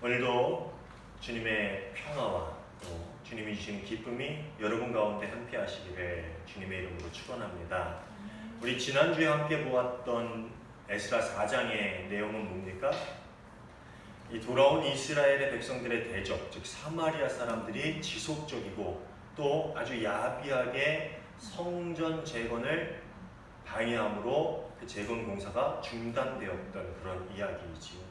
오늘도 주님의 평화와 또 주님이 주신 기쁨이 여러분 가운데 함께 하시기를 주님의 이름으로 축원합니다. 우리 지난주에 함께 보았던 에스라 4장의 내용은 뭡니까? 이 돌아온 이스라엘의 백성들의 대적, 즉 사마리아 사람들이 지속적이고 또 아주 야비하게 성전 재건을 방해함으로 그 재건 공사가 중단되었던 그런 이야기이지요.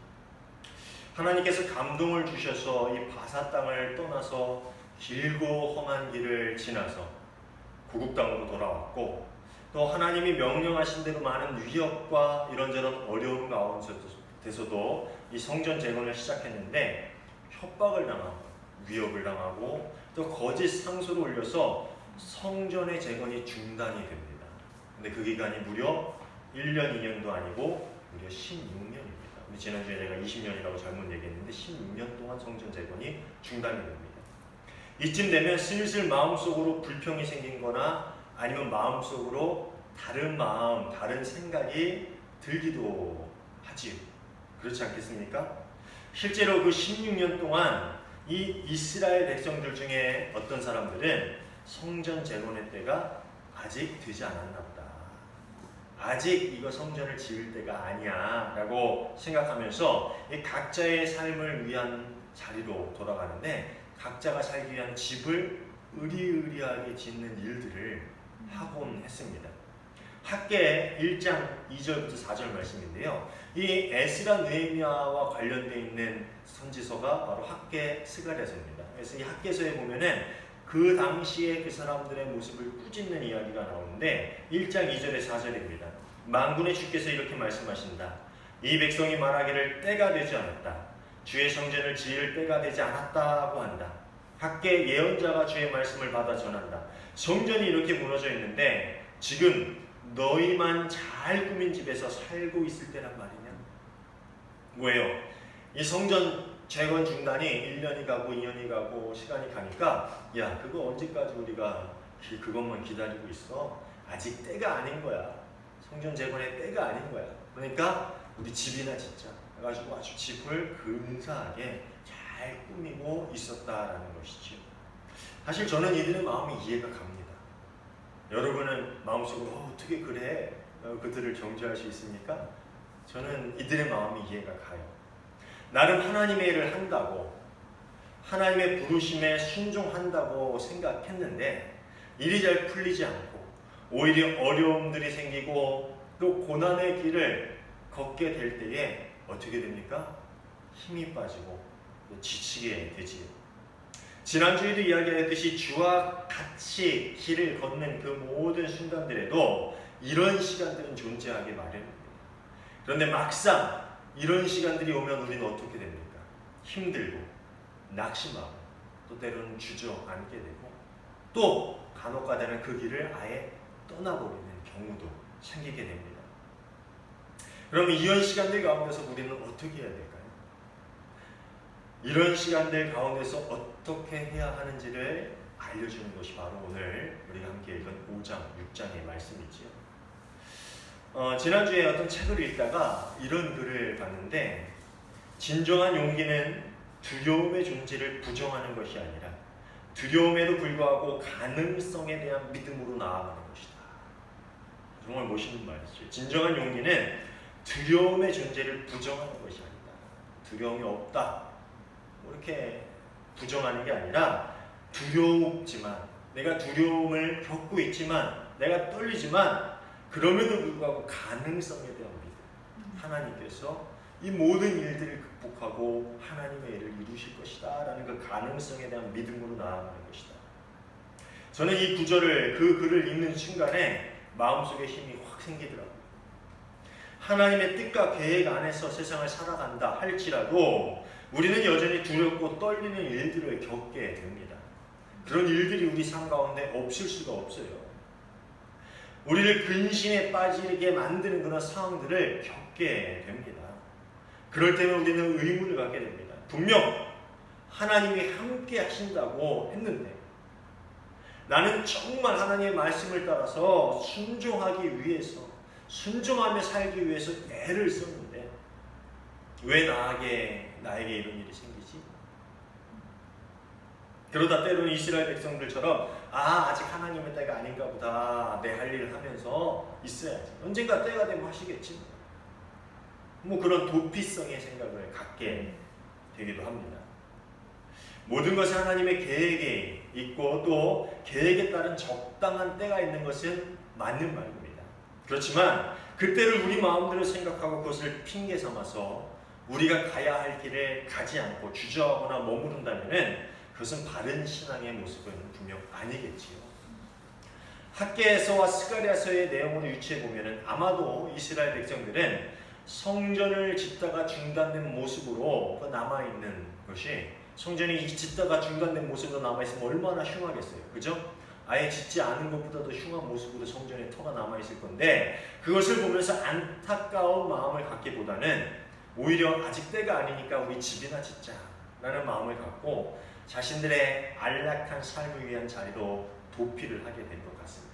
하나님께서 감동을 주셔서 이 바사 땅을 떠나서 길고 험한 길을 지나서 고국 땅으로 돌아왔고, 또 하나님이 명령하신 대로 많은 위협과 이런저런 어려움 가운데서도 이 성전 재건을 시작했는데 협박을 당하고 위협을 당하고 또 거짓 상소를 올려서 성전의 재건이 중단이 됩니다. 근데 그 기간이 무려 1년, 2년도 아니고 무려 16년입니다. 지난주에 제가 20년이라고 잘못 얘기했는데 16년 동안 성전 재건이 중단이 됩니다. 이쯤 되면 슬슬 마음속으로 불평이 생긴 거나 아니면 마음속으로 다른 마음, 다른 생각이 들기도 하지요. 그렇지 않겠습니까? 실제로 그 16년 동안 이 이스라엘 백성들 중에 어떤 사람들은 성전 재건의 때가 아직 되지 않았나 보다, 아직 이거 성전을 지을 때가 아니야 라고 생각하면서 이 각자의 삶을 위한 자리로 돌아가는데, 각자가 살기 위한 집을 의리의리하게 짓는 일들을 하곤 했습니다. 학계 1장 2절부터 4절 말씀인데요, 이 에스라 느헤미야와 관련되어 있는 선지서가 바로 학계 스가랴서입니다. 그래서 이 학계서에 보면은 그 당시에 그 사람들의 모습을 꾸짖는 이야기가 나오는데 1장 2절에 4절입니다. 만군의 주께서 이렇게 말씀하신다. 이 백성이 말하기를 때가 되지 않았다, 주의 성전을 지을 때가 되지 않았다고 한다. 학계 예언자가 주의 말씀을 받아 전한다. 성전이 이렇게 무너져 있는데 지금 너희만 잘 꾸민 집에서 살고 있을 때란 말이냐? 뭐예요? 이 성전 재건 중단이 1년이 가고 2년이 가고 시간이 가니까, 야, 그거 언제까지 우리가 그것만 기다리고 있어? 아직 때가 아닌 거야. 성전 재건의 때가 아닌 거야. 그러니까 우리 집이나 짓자 해가지고 아주 집을 근사하게 잘 꾸미고 있었다라는 것이죠. 사실 저는 이들의 마음이 이해가 갑니다. 여러분은 마음속으로 어떻게 그래? 그들을 정죄할 수 있습니까? 저는 이들의 마음이 이해가 가요. 나름 하나님의 일을 한다고, 하나님의 부르심에 순종한다고 생각했는데 일이 잘 풀리지 않고 오히려 어려움들이 생기고 또 고난의 길을 걷게 될 때에 어떻게 됩니까? 힘이 빠지고 지치게 되지요. 지난주에도 이야기했듯이 주와 같이 길을 걷는 그 모든 순간들에도 이런 시간들은 존재하기 마련입니다. 그런데 막상 이런 시간들이 오면 우리는 어떻게 됩니까? 힘들고 낙심하고 또 때로는 주저앉게 되고 또 간혹가다는 그 길을 아예 떠나버리는 경우도 생기게 됩니다. 그럼 이런 시간들 가운데서 우리는 어떻게 해야 될까요? 이런 시간들 가운데서 어떻게 해야 하는지를 알려주는 것이 바로 오늘 우리가 함께 읽은 5장, 6장의 말씀이지요. 지난주에 어떤 책을 읽다가 이런 글을 봤는데, 진정한 용기는 두려움의 존재를 부정하는 것이 아니라 두려움에도 불구하고 가능성에 대한 믿음으로 나아가는 것이다. 정말 멋있는 말이죠. 진정한 용기는 두려움의 존재를 부정하는 것이 아니다. 두려움이 없다, 이렇게 부정하는 게 아니라 두렵지만, 내가 두려움을 겪고 있지만, 내가 떨리지만 그럼에도 불구하고 가능성에 대한 믿음, 하나님께서 이 모든 일들을 극복하고 하나님의 일을 이루실 것이다 라는 그 가능성에 대한 믿음으로 나아가는 것이다. 저는 이 구절을, 그 글을 읽는 순간에 마음속에 힘이 확 생기더라고요. 하나님의 뜻과 계획 안에서 세상을 살아간다 할지라도 우리는 여전히 두렵고 떨리는 일들을 겪게 됩니다. 그런 일들이 우리 삶 가운데 없을 수가 없어요. 우리를 근심에 빠지게 만드는 그런 상황들을 겪게 됩니다. 그럴 때는 우리는 의문을 갖게 됩니다. 분명 하나님이 함께 하신다고 했는데, 나는 정말 하나님의 말씀을 따라서 순종하기 위해서, 순종하며 살기 위해서 애를 썼는데 왜 나에게 이런 일이 생기지? 그러다 때로는 이스라엘 백성들처럼 아직 하나님의 때가 아닌가 보다, 내 할 일을 하면서 있어야지, 언젠가 때가 되면 하시겠지, 뭐 그런 도피성의 생각을 갖게 되기도 합니다. 모든 것이 하나님의 계획에 있고 또 계획에 따른 적당한 때가 있는 것은 맞는 말입니다. 그렇지만 그때를 우리 마음대로 생각하고 그것을 핑계 삼아서 우리가 가야 할 길에 가지 않고 주저하거나 머무른다면 그것은 바른 신앙의 모습은 분명 아니겠지요. 학개에서와 스가랴서의 내용으로 유추해 보면은 아마도 이스라엘 백성들은 성전을 짓다가 중단된 모습으로 남아 있는 것이, 성전이 짓다가 중단된 모습으로 남아 있으면 얼마나 흉하겠어요, 그죠? 아예 짓지 않은 것보다도 흉한 모습으로 성전에 터가 남아 있을 건데, 그것을 보면서 안타까운 마음을 갖기보다는 오히려 아직 때가 아니니까 우리 집이나 짓자라는 마음을 갖고 자신들의 안락한 삶을 위한 자리로 도피를 하게 된 것 같습니다.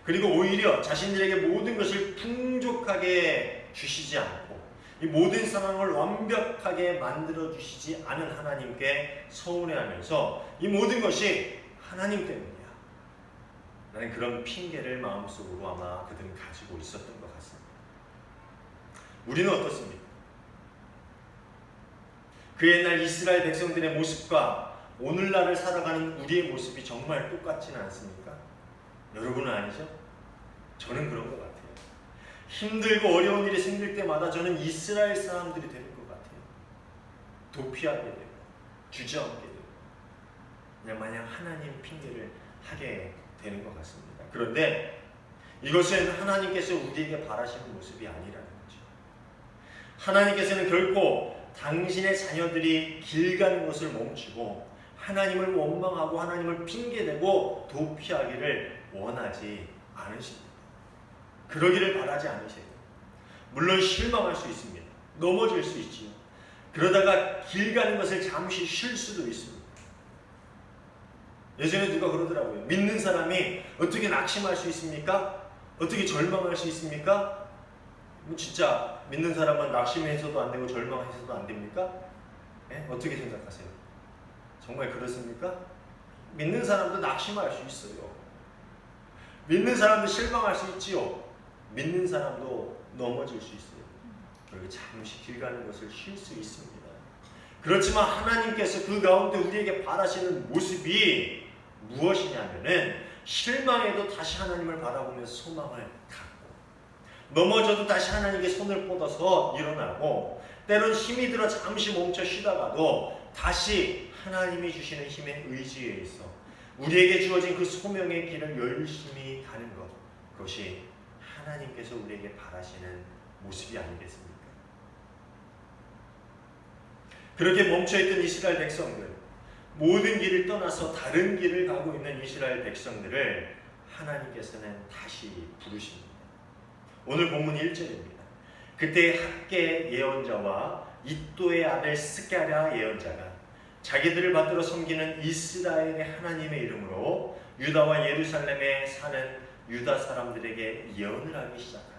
그리고 오히려 자신들에게 모든 것을 풍족하게 주시지 않고 이 모든 상황을 완벽하게 만들어 주시지 않은 하나님께 서운해하면서 이 모든 것이 하나님 때문이야 라는 그런 핑계를 마음속으로 아마 그들은 가지고 있었던 것 같습니다. 우리는 어떻습니까? 그 옛날 이스라엘 백성들의 모습과 오늘날을 살아가는 우리의 모습이 정말 똑같지는 않습니까? 여러분은 아니죠? 저는 그런 것 같아요. 힘들고 어려운 일이 생길 때마다 저는 이스라엘 사람들이 되는 것 같아요. 도피하게 되고 주저앉게 되고 그냥 마냥 하나님 핑계를 하게 되는 것 같습니다. 그런데 이것은 하나님께서 우리에게 바라시는 모습이 아니라는 거죠. 하나님께서는 결코 당신의 자녀들이 길 가는 것을 멈추고 하나님을 원망하고 하나님을 핑계대고 도피하기를 원하지 않으십니다. 그러기를 바라지 않으세요. 물론 실망할 수 있습니다. 넘어질 수 있지요. 그러다가 길 가는 것을 잠시 쉴 수도 있습니다. 예전에 누가 그러더라고요. 믿는 사람이 어떻게 낙심할 수 있습니까? 어떻게 절망할 수 있습니까? 진짜 믿는 사람은 낙심해서도 안 되고 절망해서도 안 됩니까? 네? 어떻게 생각하세요? 정말 그렇습니까? 믿는 사람도 낙심할 수 있어요. 믿는 사람도 실망할 수 있지요. 믿는 사람도 넘어질 수 있어요. 그리고 잠시 길 가는 것을 쉴 수 있습니다. 그렇지만 하나님께서 그 가운데 우리에게 바라시는 모습이 무엇이냐면은 실망해도 다시 하나님을 바라보면서 소망을 갖고 넘어져도 다시 하나님께 손을 뻗어서 일어나고 때론 힘이 들어 잠시 멈춰 쉬다가도 다시 하나님이 주시는 힘에 의지해 있어 우리에게 주어진 그 소명의 길을 열심히 가는 것, 그것이 하나님께서 우리에게 바라시는 모습이 아니겠습니까? 그렇게 멈춰있던 이스라엘 백성들, 모든 길을 떠나서 다른 길을 가고 있는 이스라엘 백성들을 하나님께서는 다시 부르십니다. 오늘 본문 1절입니다. 그때 학개 예언자와 이또의 아들 스가랴 예언자가 자기들을 받들어 섬기는 이스라엘의 하나님의 이름으로 유다와 예루살렘에 사는 유다 사람들에게 예언을 하기 시작합니다.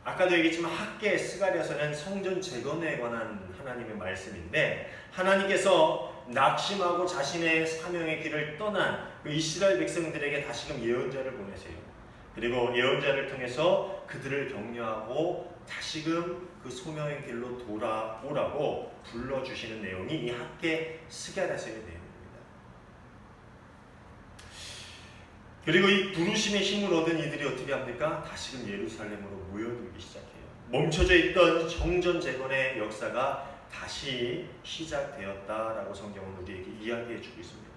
아까도 얘기했지만 학개 스가랴서는 성전 재건에 관한 하나님의 말씀인데 하나님께서 낙심하고 자신의 사명의 길을 떠난 그 이스라엘 백성들에게 다시금 예언자를 보내세요. 그리고 예언자를 통해서 그들을 격려하고 다시금 그 소명의 길로 돌아오라고 불러주시는 내용이 이 학개 스가랴서의 내용입니다. 그리고 이 부르심의 힘을 얻은 이들이 어떻게 합니까? 다시금 예루살렘으로 모여들기 시작해요. 멈춰져 있던 성전 재건의 역사가 다시 시작되었다라고 성경은 우리에게 이야기해주고 있습니다.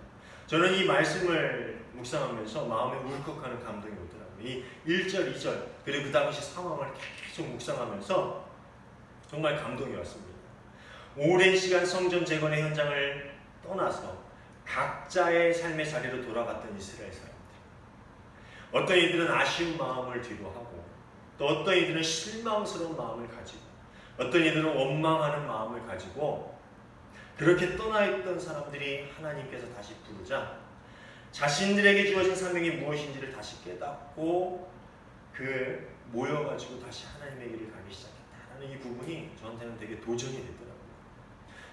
저는 이 말씀을 묵상하면서 마음에 울컥하는 감동이 오더라고요. 이 1절, 2절 그리고 그 당시 상황을 계속 묵상하면서 정말 감동이 왔습니다. 오랜 시간 성전 재건의 현장을 떠나서 각자의 삶의 자리로 돌아갔던 이스라엘 사람들, 어떤 이들은 아쉬운 마음을 뒤로하고 또 어떤 이들은 실망스러운 마음을 가지고 어떤 이들은 원망하는 마음을 가지고 그렇게 떠나있던 사람들이 하나님께서 다시 부르자 자신들에게 주어진 사명이 무엇인지를 다시 깨닫고 모여가지고 다시 하나님의 길을 가기 시작했다라는 이 부분이 저한테는 되게 도전이 되더라고요.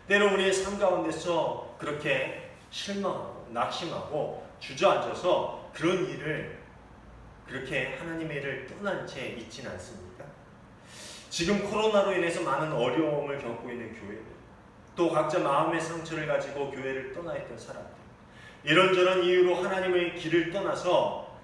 때로 우리의 삶 가운데서 그렇게 실망하고 낙심하고 주저앉아서 그런 일을 그렇게 하나님의 일을 떠난 채 있지는 않습니까? 지금 코로나로 인해서 많은 어려움을 겪고 있는 교회들, 또 각자 마음의 상처를 가지고 교회를 떠나 있던 사람들, 이런저런 이유로 하나님의 길을 떠나서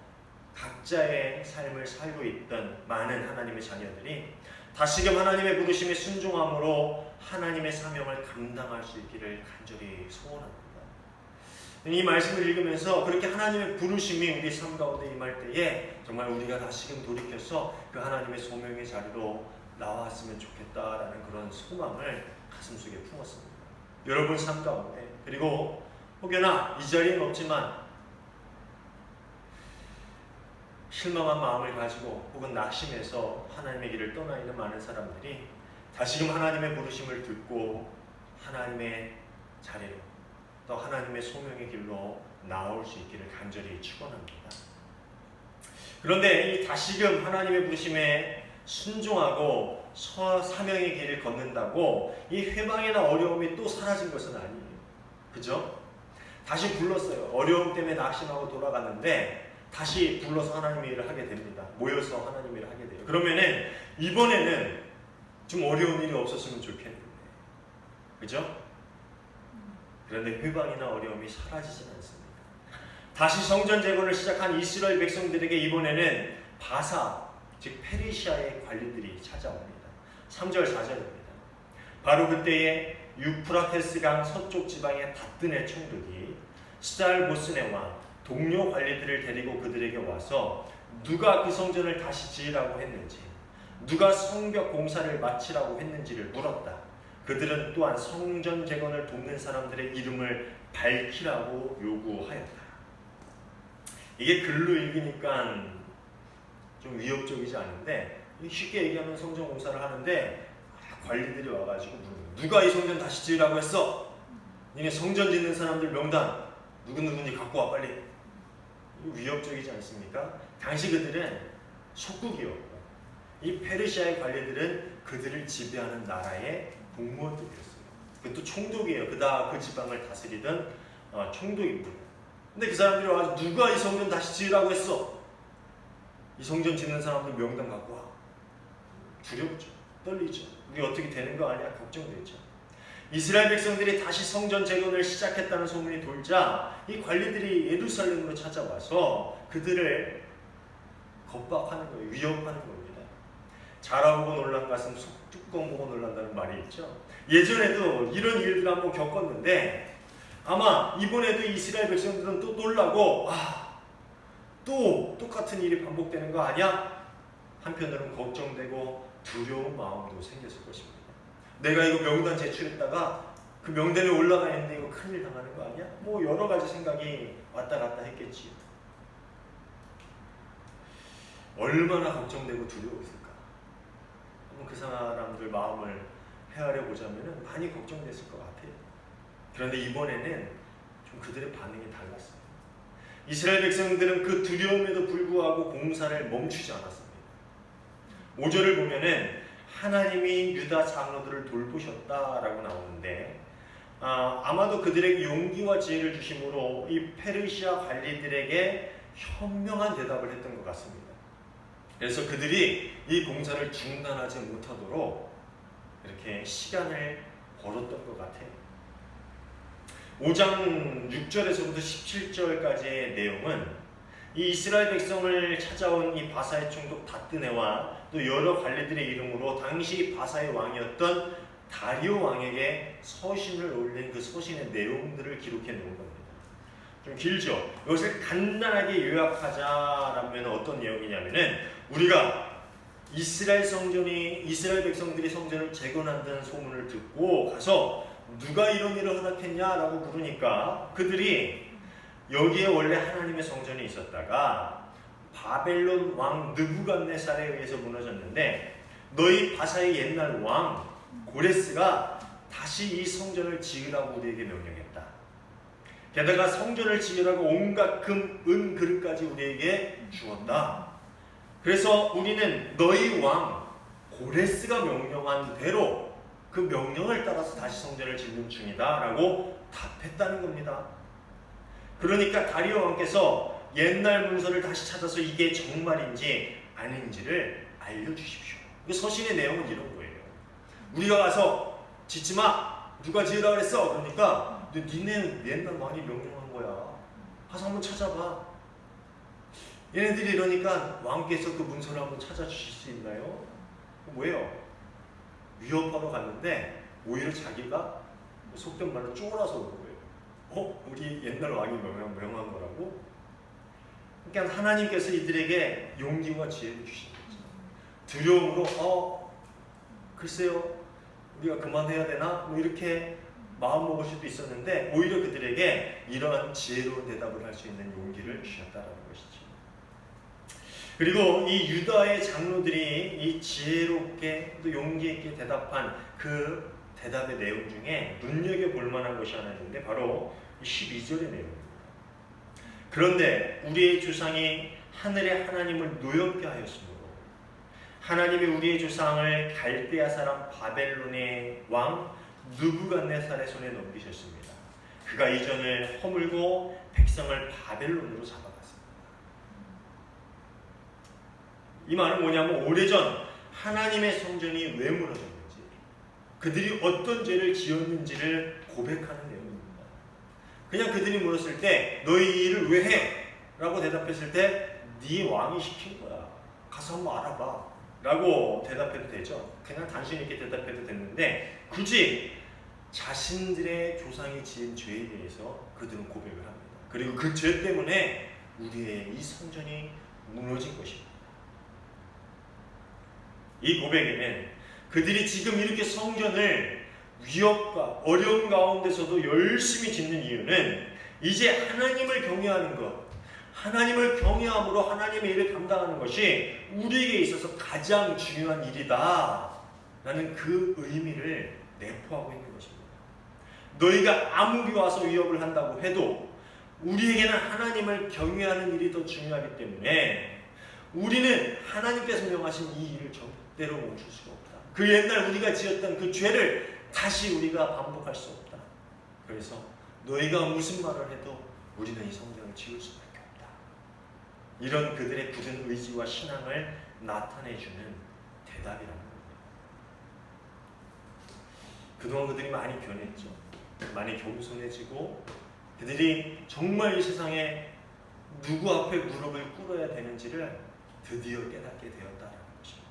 각자의 삶을 살고 있던 많은 하나님의 자녀들이 다시금 하나님의 부르심에 순종함으로 하나님의 사명을 감당할 수 있기를 간절히 소원합니다. 이 말씀을 읽으면서 그렇게 하나님의 부르심이 우리 삶 가운데 임할 때에 정말 우리가 다시금 돌이켜서 그 하나님의 소명의 자리로 나왔으면 좋겠다라는 그런 소망을 가슴속에 품었습니다. 여러분 삶 가운데, 그리고 혹여나 이 자리에는 없지만 실망한 마음을 가지고 혹은 낙심해서 하나님의 길을 떠나 있는 많은 사람들이 다시금 하나님의 부르심을 듣고 하나님의 자리로, 또 하나님의 소명의 길로 나올 수 있기를 간절히 축원합니다. 그런데 이 다시금 하나님의 부르심에 순종하고 사명의 길을 걷는다고 이 회방이나 어려움이 또 사라진 것은 아니에요. 그죠? 다시 불렀어요. 어려움 때문에 낙심하고 돌아갔는데 다시 불러서 하나님의 일을 하게 됩니다. 모여서 하나님의 일을 하게 돼요. 그러면은 이번에는 좀 어려운 일이 없었으면 좋겠는데, 그죠? 그런데 회방이나 어려움이 사라지진 않습니다. 다시 성전 재건을 시작한 이스라엘 백성들에게 이번에는 바사, 즉 페르시아의 관리들이 찾아옵니다. 3절 4절입니다. 바로 그때에 유프라테스 강 서쪽 지방의 다뜨네 총독이 스달보스네와 동료 관리들을 데리고 그들에게 와서 누가 그 성전을 다시 지으라고 했는지, 누가 성벽 공사를 마치라고 했는지를 물었다. 그들은 또한 성전 재건을 돕는 사람들의 이름을 밝히라고 요구하였다. 이게 글로 읽으니까 좀 위협적이지 않은데, 쉽게 얘기하면 성전 공사를 하는데 관리들이 와가지고 물어요. 누가 이 성전 다시 지으라고 했어? 니네 성전 짓는 사람들 명단 누구누군지 갖고 와 빨리. 위협적이지 않습니까? 당시 그들은 속국이었고 이 페르시아의 관리들은 그들을 지배하는 나라의 공무원들이었어요. 그것도 총독이에요. 그 지방을 다스리던 총독입니다. 근데 그 사람들이 와서 누가 이 성전 다시 지으라고 했어? 이 성전 짓는 사람들 명단 갖고 와. 두렵죠. 떨리죠. 우리 어떻게 되는 거 아니야? 걱정되죠. 이스라엘 백성들이 다시 성전 재건을 시작했다는 소문이 돌자 이 관리들이 예루살렘으로 찾아와서 그들을 겁박하는 거예요. 위협하는 겁니다. 자라보고 놀란 가슴 뚜껑 보고 놀란다는 말이 있죠. 예전에도 이런 일들을 한번 겪었는데 아마 이번에도 이스라엘 백성들은 또 놀라고 또 똑같은 일이 반복되는 거 아니야? 한편으로는 걱정되고 두려운 마음도 생겼을 것입니다. 내가 이거 명단 제출했다가 그 명단에 올라가 있는데 이거 큰일 당하는 거 아니야? 뭐 여러 가지 생각이 왔다 갔다 했겠지요. 얼마나 걱정되고 두려웠을까? 한번 그 사람들 마음을 헤아려 보자면 많이 걱정됐을 것 같아요. 그런데 이번에는 좀 그들의 반응이 달랐어요. 이스라엘 백성들은 그 두려움에도 불구하고 공사를 멈추지 않았습니다. 5절을 보면은 하나님이 유다 장로들을 돌보셨다라고 나오는데 아마도 그들에게 용기와 지혜를 주심으로 이 페르시아 관리들에게 현명한 대답을 했던 것 같습니다. 그래서 그들이 이 공사를 중단하지 못하도록 이렇게 시간을 벌었던 것 같아요. 5장 6절에서부터 17절까지의 내용은 이 이스라엘 백성을 찾아온 이 바사의 총독 다뜨네와 또 여러 관리들의 이름으로 당시 바사의 왕이었던 다리오 왕에게 서신을 올린 그 서신의 내용들을 기록해 놓은 겁니다. 좀 길죠? 이것을 간단하게 요약하자면 어떤 내용이냐면은 우리가 이스라엘 백성들이 성전을 재건한다는 소문을 듣고 가서 누가 이런 일을 허락했냐라고 물으니까 그들이 여기에 원래 하나님의 성전이 있었다가 바벨론 왕 느부갓네살에 의해서 무너졌는데 너희 바사의 옛날 왕 고레스가 다시 이 성전을 지으라고 우리에게 명령했다. 게다가 성전을 지으라고 온갖 금, 은 그릇까지 우리에게 주었다. 그래서 우리는 너희 왕 고레스가 명령한 대로 그 명령을 따라서 다시 성전을 짓는 중이다 라고 답했다는 겁니다. 그러니까 다리오 왕께서 옛날 문서를 다시 찾아서 이게 정말인지 아닌지를 알려주십시오. 서신의 내용은 이런 거예요. 우리가 가서 짓지 마! 누가 지으라 그랬어? 그러니까 니네는 옛날 왕이 명령한 거야. 가서 한번 찾아봐. 얘네들이 이러니까 왕께서 그 문서를 한번 찾아주실 수 있나요? 뭐예요? 위협하러 갔는데 오히려 자기가 속된 말로 쫄아서 오는 거예요. 우리 옛날 왕이 명한 거라고? 그러니까 하나님께서 이들에게 용기와 지혜를 주신 거죠. 두려움으로 글쎄요 우리가 그만해야 되나? 뭐 이렇게 마음 먹을 수도 있었는데 오히려 그들에게 이러한 지혜로운 대답을 할 수 있는 용기를 주셨다는 것이죠. 그리고 이 유다의 장로들이 이 지혜롭게 또 용기 있게 대답한 그 대답의 내용 중에 눈여겨볼 만한 것이 하나 있는데 바로 12절의 내용입니다. 그런데 우리의 조상이 하늘의 하나님을 노엽게 하였으므로 하나님이 우리의 조상을 갈대아 사람 바벨론의 왕 느부갓네살의 손에 넘기셨습니다. 그가 이전을 허물고 백성을 바벨론으로 잡아갔습니다. 이 말은 뭐냐면 오래전 하나님의 성전이 왜 무너졌는지 그들이 어떤 죄를 지었는지를 고백하는 내용입니다. 그냥 그들이 물었을 때 너희 이 일을 왜 해? 라고 대답했을 때 네 왕이 시킨 거야. 가서 한번 알아봐. 라고 대답해도 되죠. 그냥 단순히 이렇게 대답해도 됐는데 굳이 자신들의 조상이 지은 죄에 대해서 그들은 고백을 합니다. 그리고 그 죄 때문에 우리의 이 성전이 무너진 것입니다. 이 고백에는 그들이 지금 이렇게 성전을 위협과 어려움 가운데서도 열심히 짓는 이유는 이제 하나님을 경외하는 것, 하나님을 경외함으로 하나님의 일을 감당하는 것이 우리에게 있어서 가장 중요한 일이다 라는 그 의미를 내포하고 있는 것입니다. 너희가 아무리 와서 위협을 한다고 해도 우리에게는 하나님을 경외하는 일이 더 중요하기 때문에 우리는 하나님께서 명하신 이 일을 절대로 멈출 수가 없다. 그 옛날 우리가 지었던 그 죄를 다시 우리가 반복할 수 없다. 그래서 너희가 무슨 말을 해도 우리는 이 성전을 지을 수밖에 없다. 이런 그들의 굳은 의지와 신앙을 나타내주는 대답이라는 겁니다. 그동안 그들이 많이 변했죠. 많이 겸손해지고 그들이 정말 이 세상에 누구 앞에 무릎을 꿇어야 되는지를 드디어 깨닫게 되었다는 것입니다.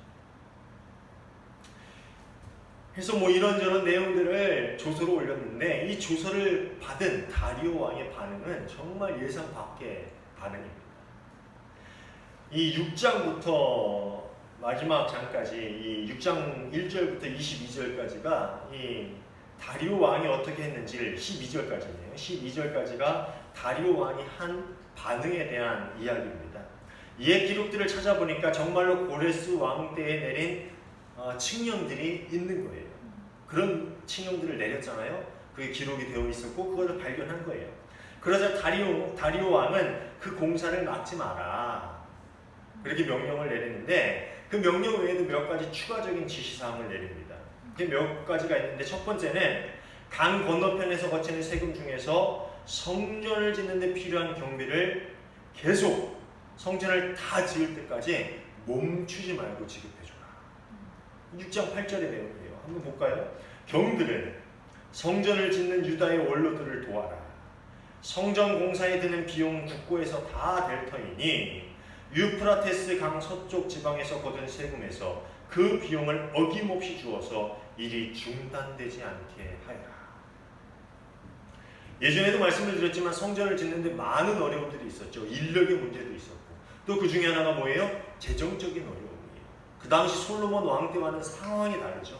그래서 이런저런 내용들을 조서로 올렸는데 이 조서를 받은 다리오 왕의 반응은 정말 예상 밖의 반응입니다. 이 6장부터 마지막 장까지 이 6장 1절부터 22절까지가 이 다리오 왕이 어떻게 했는지를 12절까지네요. 12절까지가 다리오 왕이 한 반응에 대한 이야기입니다. 이의 기록들을 찾아보니까 정말로 고레스 왕 때에 내린 칙령들이 있는 거예요. 그런 칙령들을 내렸잖아요. 그게 기록이 되어 있었고 그것을 발견한 거예요. 그러자 다리오 왕은 그 공사를 막지 마라. 그렇게 명령을 내리는데 그 명령 외에도 몇 가지 추가적인 지시사항을 내립니다. 몇 가지가 있는데 첫 번째는 강 건너편에서 거치는 세금 중에서 성전을 짓는 데 필요한 경비를 계속 성전을 다 지을 때까지 멈추지 말고 지급해줘라. 6장 8절의 내용이에요. 한번 볼까요? 경들은 성전을 짓는 유다의 원로들을 도와라. 성전 공사에 드는 비용 국고에서 다 될 터이니 유프라테스 강 서쪽 지방에서 거둔 세금에서 그 비용을 어김없이 주어서 일이 중단되지 않게 하여라. 예전에도 말씀을 드렸지만 성전을 짓는데 많은 어려움들이 있었죠. 인력의 문제도 있었고 또 그 중에 하나가 뭐예요? 재정적인 어려움이에요. 그 당시 솔로몬 왕 때와는 상황이 다르죠.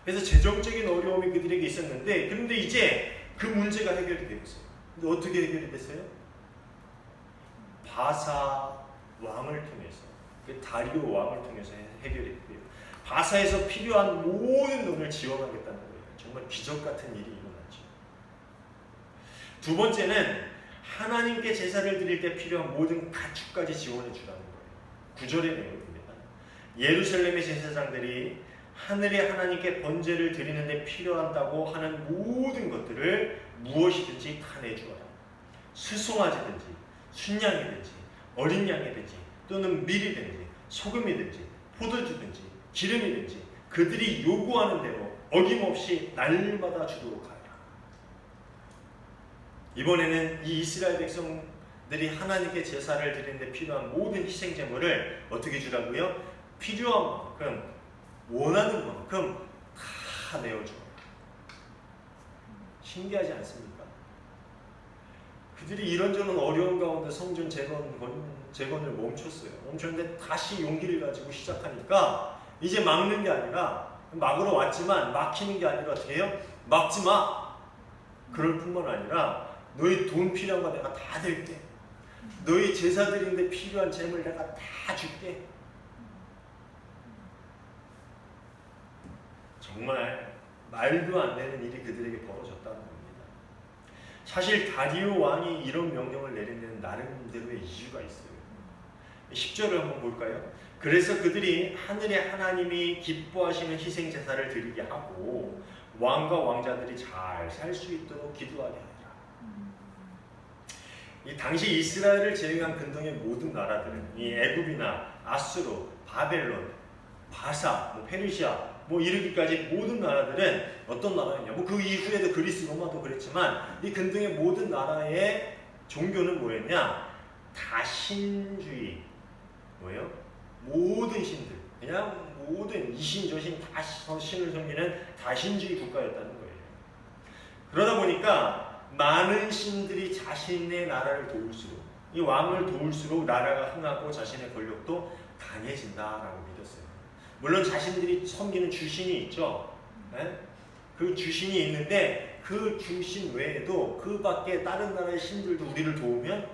그래서 재정적인 어려움이 그들에게 있었는데 그런데 이제 그 문제가 해결이 되었어요. 근데 어떻게 해결이 됐어요? 바사 왕을 통해서 그 다리오 왕을 통해서 해결이 됐고요. 바사에서 필요한 모든 돈을 지원하겠다는 거예요. 정말 기적 같은 일이 일어났죠. 두 번째는 하나님께 제사를 드릴 때 필요한 모든 가축까지 지원해 주라는 거예요. 9절의 내용입니다. 예루살렘의 제사장들이 하늘의 하나님께 번제를 드리는데 필요하다고 하는 모든 것들을 무엇이든지 다 내주어라. 수송아지든지 순양이든지 어린 양이든지 또는 밀이든지 소금이든지 포도주든지 기름이든지 그들이 요구하는 대로 어김없이 날마다 주도록 하라. 이번에는 이 이스라엘 백성들이 하나님께 제사를 드리는데 필요한 모든 희생 제물을 어떻게 주라고요? 필요한 만큼 원하는 만큼 다 내어줘. 신기하지 않습니까? 그들이 이런저런 어려운 가운데 성전 재건을 멈췄어요. 멈췄는데 다시 용기를 가지고 시작하니까 이제 막는 게 아니라 막으러 왔지만 막히는 게 아니라 돼요? 막지 마. 그럴 뿐만 아니라 너희 돈 필요한 거 내가 다 댈게. 너희 제사 드리는데 필요한 재물 내가 다 줄게. 정말 말도 안 되는 일이 그들에게 벌어졌다는 겁니다. 사실 다리오 왕이 이런 명령을 내린 데는 나름대로의 이유가 있어요. 10절을 한번 볼까요? 그래서 그들이 하늘의 하나님이 기뻐하시는 희생 제사를 드리게 하고 왕과 왕자들이 잘 살 수 있도록 기도하게 하라. 이 당시 이스라엘을 제외한 근동의 모든 나라들은 이 애굽이나 아수르, 바벨론, 바사, 페르시아 이르기까지 모든 나라들은 어떤 나라였냐? 그 이후에도 그리스, 로마도 그랬지만 이 근동의 모든 나라의 종교는 뭐였냐? 다신주의. 뭐예요? 모든 신들, 그냥 모든 이신 저신 다 신을 섬기는 다신주의 국가였다는 거예요. 그러다 보니까 많은 신들이 자신의 나라를 도울수록, 이 왕을 도울수록 나라가 흥하고 자신의 권력도 강해진다라고 믿었어요. 물론 자신들이 섬기는 주신이 있죠. 네? 그 주신이 있는데 그 주신 외에도 그 밖에 다른 나라의 신들도 우리를 도우면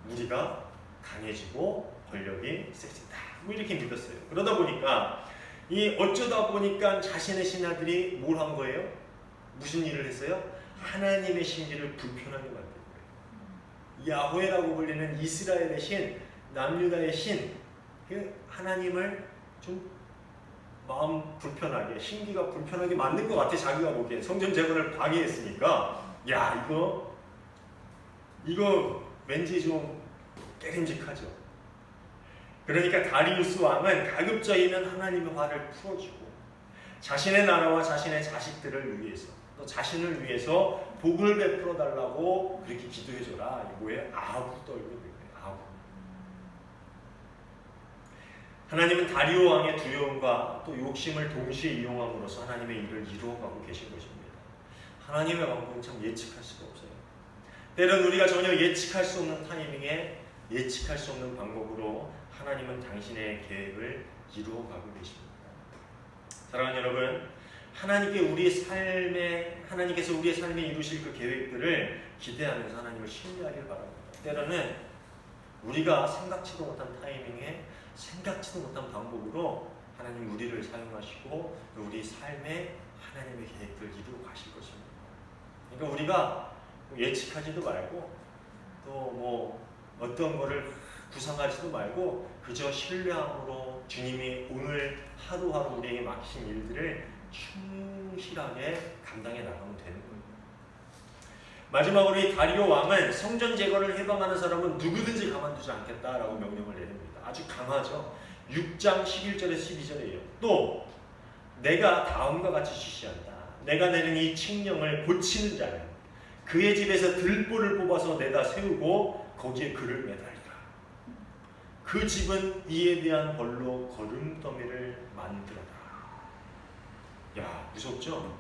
우리가 강해지고 권력이 세진다. 이렇게 믿었어요. 그러다 보니까 어쩌다 보니까 자신의 신하들이 뭘 한 거예요? 무슨 일을 했어요? 하나님의 신기를 불편하게 만든 거예요. 야훼라고 불리는 이스라엘의 신, 남유다의 신, 하나님을 좀 마음 불편하게, 신기가 불편하게 만든 것 같아. 자기가 보기에 성전 재건을 방해했으니까 야 이거 왠지 좀 깨림직하죠. 그러니까 다리우스 왕은 가급적이면 하나님의 화를 풀어주고 자신의 나라와 자신의 자식들을 위해서 또 자신을 위해서 복을 베풀어 달라고 그렇게 기도해줘라. 이게 뭐예요? 아구 떨고 있는 거예요. 아구. 하나님은 다리오 왕의 두려움과 또 욕심을 동시에 이용함으로써 하나님의 일을 이루어가고 계신 것입니다. 하나님의 왕국은 참 예측할 수가 없어요. 때론 우리가 전혀 예측할 수 없는 타이밍에 예측할 수 없는 방법으로 하나님은 당신의 계획을 이루어가고 계십니다. 사랑하는 여러분, 하나님께서 우리의 삶에 이루실 그 계획들을 기대하면서 하나님을 신뢰하길 바랍니다. 때로는 우리가 생각지도 못한 타이밍에 생각지도 못한 방법으로 하나님 우리를 사용하시고 우리 삶에 하나님의 계획을 이루어 가실 것입니다. 그러니까 우리가 예측하지도 말고 또 어떤 거를 구상하지도 말고 그저 신뢰함으로 주님이 오늘 하루하루 우리에게 맡기신 일들을 충실하게 감당해 나가면 되는 거예요. 마지막으로 이 다리오 왕은 성전 재건을 해방하는 사람은 누구든지 가만두지 않겠다라고 명령을 내립니다. 아주 강하죠. 6장 11절에서 12절이에요. 또 내가 다음과 같이 지시한다. 내가 내는 이 칙령을 고치는 자는 그의 집에서 들보를 뽑아서 내다 세우고 거기에 그를 매달리라. 그 집은 이에 대한 벌로 거름더미를 만들어라. 야, 무섭죠?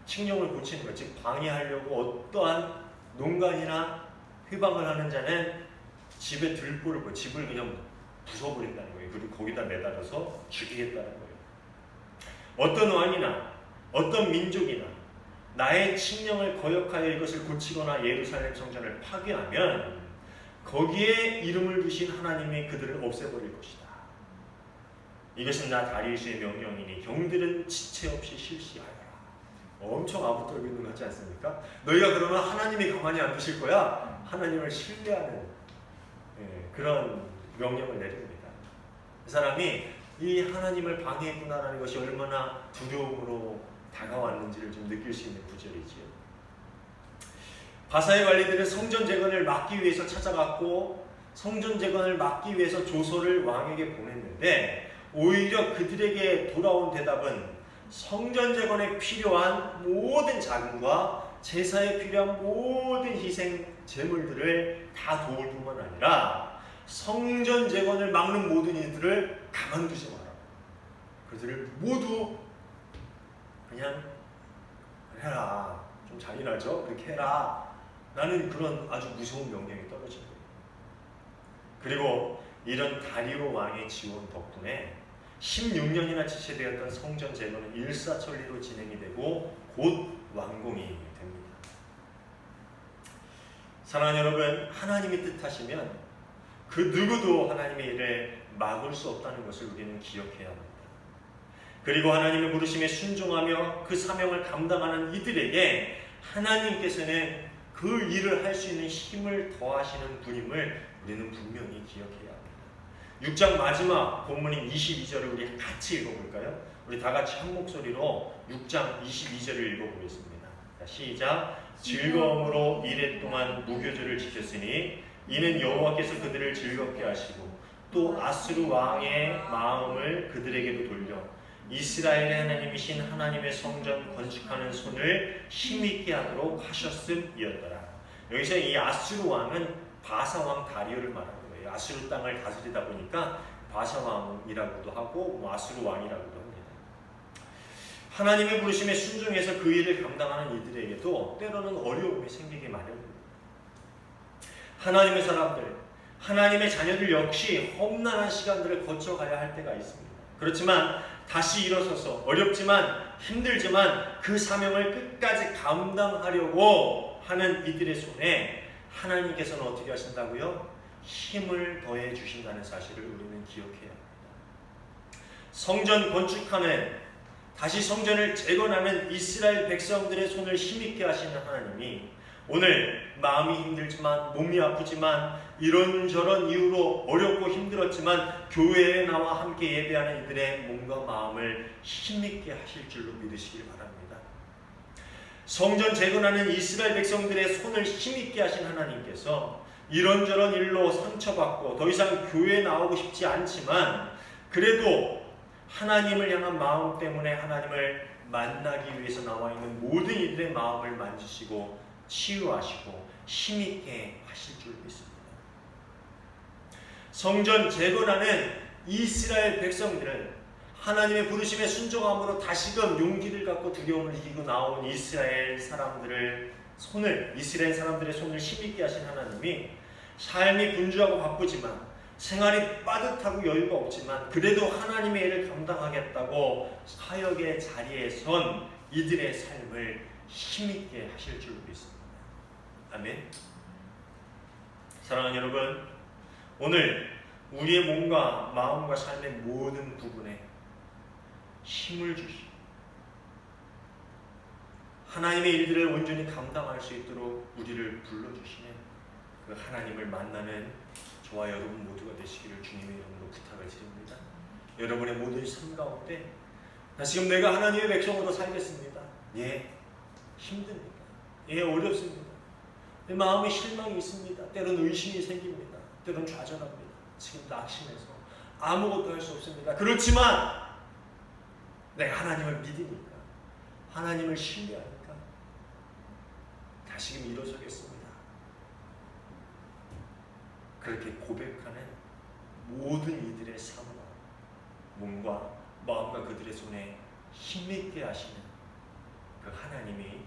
칙령을 고치는 것, 즉 방해하려고 어떠한 농간이나 회방을 하는 자는 집에 들보를 집을 그냥 부숴버린다는 거예요. 그리고 거기다 매달아서 죽이겠다는 거예요. 어떤 왕이나 어떤 민족이나 나의 칙령을 거역하여 이것을 고치거나 예루살렘 성전을 파괴하면 거기에 이름을 두신 하나님이 그들을 없애버릴 것이다. 이것은 나 다리우스의 명령이니 경들은 지체 없이 실시하여라. 엄청 아부 떨고 있는 것 같지 않습니까? 너희가 그러면 하나님이 가만히 안 두실 거야. 하나님을 신뢰하는 그런 명령을 내립니다. 그 사람이 이 하나님을 방해했구나라는 것이 얼마나 두려움으로 다가왔는지를 좀 느낄 수 있는 구절이지요. 바사의 관리들은 성전 재건을 막기 위해서 찾아갔고 성전 재건을 막기 위해서 조서를 왕에게 보냈는데 오히려 그들에게 돌아온 대답은 성전 재건에 필요한 모든 자금과 제사에 필요한 모든 희생 제물들을 다 도울 뿐만 아니라 성전 재건을 막는 모든 이들을 가만두지 마라. 그들을 모두 그냥 해라. 좀 잔인하죠? 그렇게 해라. 라는 그런 아주 무서운 명령이 떨어진 거예요. 그리고 이런 다리오 왕의 지원 덕분에 16년이나 지체되었던 성전 재건은 일사천리로 진행이 되고 곧 완공이 됩니다. 사랑하는 여러분, 하나님이 뜻하시면 그 누구도 하나님의 일을 막을 수 없다는 것을 우리는 기억해야 합니다. 그리고 하나님의 부르심에 순종하며 그 사명을 감당하는 이들에게 하나님께서는 그 일을 할 수 있는 힘을 더하시는 분임을 우리는 분명히 기억해야 합니다. 6장 마지막 본문인 22절을 우리 같이 읽어볼까요? 우리 다 같이 한 목소리로 6장 22절을 읽어보겠습니다. 자, 시작. 즐거움으로 이레 동안 무교절을 지켰으니 이는 여호와께서 그들을 즐겁게 하시고 또 아수르 왕의 마음을 그들에게로 돌려 이스라엘의 하나님이신 하나님의 성전 건축하는 손을 힘있게 하도록 하셨음이었더라. 여기서 이 아수르 왕은 바사 왕 다리오를 말하는 거예요. 아수르 땅을 다스리다 보니까 바사 왕이라고도 하고 아수르 왕이라고도 합니다. 하나님의 부르심에 순종해서 그 일을 감당하는 이들에게도 때로는 어려움이 생기기 마련입니다. 하나님의 사람들, 하나님의 자녀들 역시 험난한 시간들을 거쳐가야 할 때가 있습니다. 그렇지만 다시 일어서서 어렵지만 힘들지만 그 사명을 끝까지 감당하려고 하는 이들의 손에 하나님께서는 어떻게 하신다고요? 힘을 더해 주신다는 사실을 우리는 기억해야 합니다. 성전 건축하는 다시 성전을 재건하는 이스라엘 백성들의 손을 힘있게 하시는 하나님이 오늘 마음이 힘들지만 몸이 아프지만 이런저런 이유로 어렵고 힘들었지만 교회에 나와 함께 예배하는 이들의 몸과 마음을 힘있게 하실 줄로 믿으시길 바랍니다. 성전 재건하는 이스라엘 백성들의 손을 힘있게 하신 하나님께서 이런저런 일로 상처받고 더 이상 교회에 나오고 싶지 않지만 그래도 하나님을 향한 마음 때문에 하나님을 만나기 위해서 나와 있는 모든 이들의 마음을 만지시고 치유하시고 힘있게 하실 줄 믿습니다. 성전 재건하는 이스라엘 백성들은 하나님의 부르심에 순종함으로 다시금 용기를 갖고 두려움을 이기고 나온 이스라엘 사람들의 손을 힘있게 하신 하나님이 삶이 분주하고 바쁘지만 생활이 빠듯하고 여유가 없지만 그래도 하나님의 일을 감당하겠다고 사역의 자리에 선 이들의 삶을 힘있게 하실 줄 믿습니다. 아멘. 사랑하는 여러분, 오늘 우리의 몸과 마음과 삶의 모든 부분에 힘을 주시고 하나님의 일들을 온전히 감당할 수 있도록 우리를 불러주시는 그 하나님을 만나는 저와 여러분 모두가 되시기를 주님의 이름으로 부탁을 드립니다. 여러분의 모든 삶 가운데 다시금 내가 하나님의 백성으로 살겠습니다. 예, 힘듭니다. 예, 어렵습니다. 내 마음에 실망이 있습니다. 때로는 의심이 생깁니다. 때로는 좌절합니다. 지금 낙심해서 아무것도 할 수 없습니다. 그렇지만 내가 하나님을 믿으니까 하나님을 신뢰하니까 다시금 일어서겠습니다. 그렇게 고백하는 모든 이들의 삶과 몸과 마음과 그들의 손에 힘있게 하시는 그 하나님이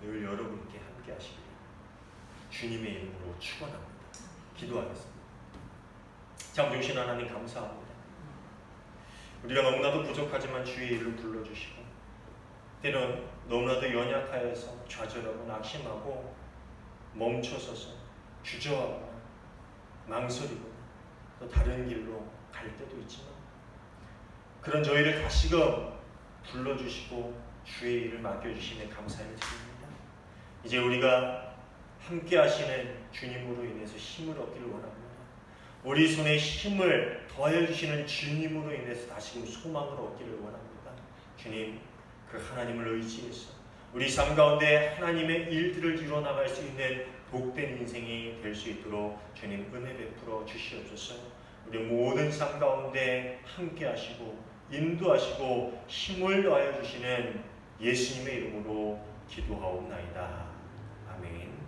늘 여러분께 함께 하시기를 주님의 이름으로 축원합니다. 기도하겠습니다. 창조주신 하나님 감사합니다. 우리가 너무나도 부족하지만 주의 이름을 불러주시고 때론 너무나도 연약하여서 좌절하고 낙심하고 멈춰서서 주저하거나 망설이거나 또 다른 길로 갈 때도 있지만 그런 저희를 다시금 불러주시고 주의 일을 맡겨주시니 감사를 드립니다. 이제 우리가 함께 하시는 주님으로 인해서 힘을 얻기를 원합니다. 우리 손에 힘을 더하여 주시는 주님으로 인해서 다시금 소망을 얻기를 원합니다. 주님, 그 하나님을 의지해서 우리 삶 가운데 하나님의 일들을 이루어나갈 수 있는 복된 인생이 될 수 있도록 주님 은혜 베풀어 주시옵소서. 우리 모든 삶 가운데 함께 하시고 인도하시고 힘을 더하여 주시는 예수님의 이름으로 기도하옵나이다. 아멘.